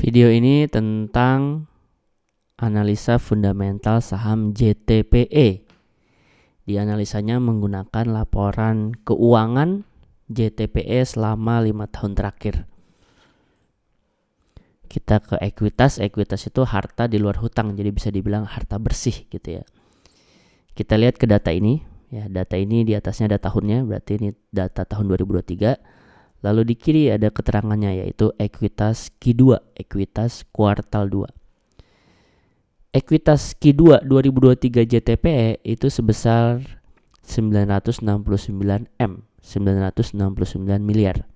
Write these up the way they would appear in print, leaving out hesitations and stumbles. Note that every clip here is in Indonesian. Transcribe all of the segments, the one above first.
Video ini tentang analisa fundamental saham JTPE. Dianalisanya menggunakan laporan keuangan JTPE selama 5 tahun terakhir. Kita ke ekuitas itu harta di luar hutang, jadi bisa dibilang harta bersih gitu ya. Kita lihat ke data ini, ya data ini di atasnya ada tahunnya, berarti ini data tahun 2023. Lalu di kiri ada keterangannya yaitu ekuitas Q2, ekuitas kuartal 2. Ekuitas Q2 2023 JTPE itu sebesar 969 miliar.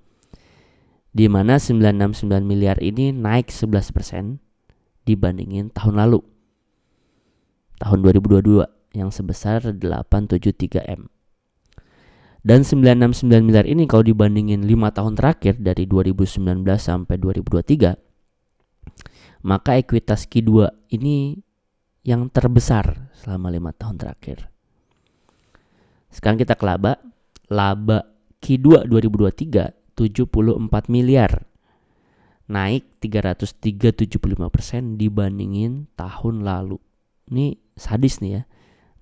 Di mana 969 miliar ini naik 11% dibandingin tahun lalu. Tahun 2022 yang sebesar 873 M. Dan 969 miliar ini kalau dibandingin 5 tahun terakhir dari 2019 sampai 2023, maka ekuitas Q2 ini yang terbesar selama 5 tahun terakhir. Sekarang kita ke laba. Laba Q2 2023 74 miliar. Naik 375% dibandingin tahun lalu. Ini sadis nih ya.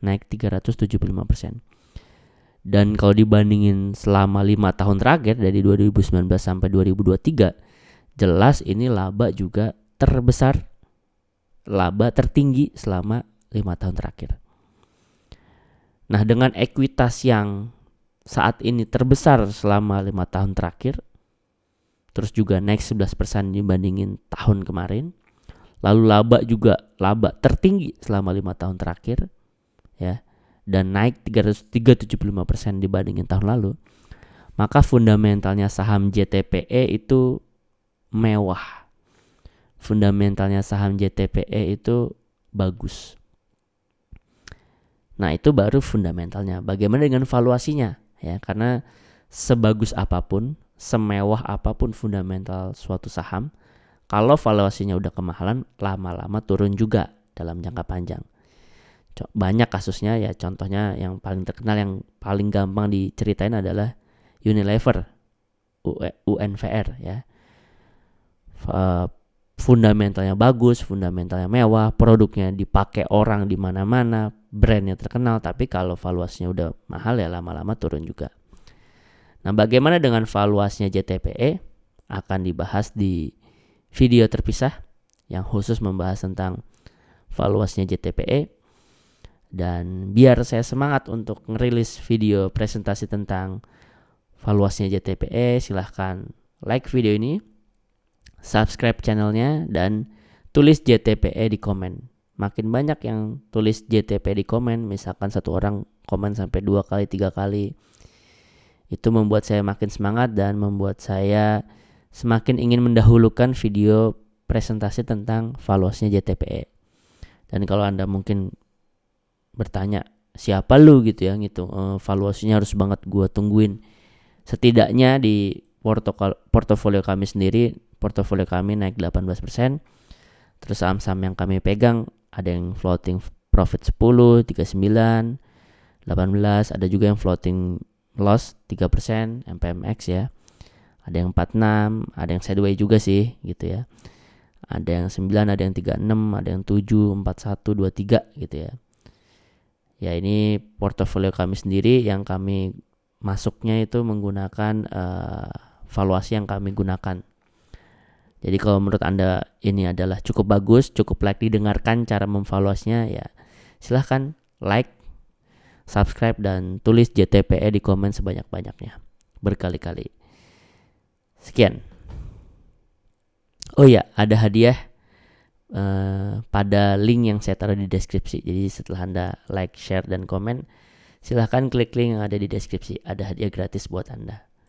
Naik 375%. Dan kalau dibandingin selama 5 tahun terakhir dari 2019 sampai 2023, jelas ini laba juga terbesar, laba tertinggi selama 5 tahun terakhir. Nah, dengan ekuitas yang saat ini terbesar selama 5 tahun terakhir, terus juga naik 11% dibandingin tahun kemarin, lalu laba juga laba tertinggi selama 5 tahun terakhir, ya, dan naik 375% dibandingin tahun lalu, maka fundamentalnya saham JTPE itu mewah. Fundamentalnya saham JTPE itu bagus. Nah, itu baru fundamentalnya. Bagaimana dengan valuasinya? Ya, karena sebagus apapun, semewah apapun fundamental suatu saham, kalau valuasinya udah kemahalan, lama-lama turun juga dalam jangka panjang. Banyak kasusnya ya, contohnya yang paling terkenal, yang paling gampang diceritain adalah Unilever, UNVR ya. Fundamentalnya bagus, fundamentalnya mewah, produknya dipakai orang di mana-mana, brandnya terkenal, tapi kalau valuasinya udah mahal ya lama-lama turun juga. Nah, bagaimana dengan valuasinya JTPE akan dibahas di video terpisah yang khusus membahas tentang valuasinya JTPE. Dan biar saya semangat untuk ngerilis video presentasi tentang valuasinya JTPE, silahkan like video ini, subscribe channelnya, dan tulis JTPE di komen. Makin banyak yang tulis JTPE di komen, misalkan satu orang komen sampai 2 kali, 3 kali, itu membuat saya makin semangat dan membuat saya semakin ingin mendahulukan video presentasi tentang valuasinya JTPE. Dan kalau Anda mungkin bertanya, siapa lu gitu ya, gitu, valuasinya harus banget gue tungguin. Setidaknya di portofolio kami sendiri, portofolio kami naik 18%. Terus saham-saham yang kami pegang ada yang floating profit 10, 39, 18, ada juga yang floating loss 3%, MPMX ya. Ada yang 46, ada yang sideways juga sih gitu ya. Ada yang 9, ada yang 36, ada yang 7, 41, 23 gitu ya. Ya, ini portofolio kami sendiri yang kami masuknya itu menggunakan valuasi yang kami gunakan. Jadi kalau menurut Anda ini adalah cukup bagus, cukup layak didengarkan cara memvaluasinya, ya silahkan like, subscribe, dan tulis JTPE di komen sebanyak-banyaknya, berkali-kali. Sekian. Oh ya, ada hadiah pada link yang saya taruh di deskripsi. Jadi setelah Anda like, share, dan komen, silahkan klik link yang ada di deskripsi. Ada hadiah gratis buat Anda.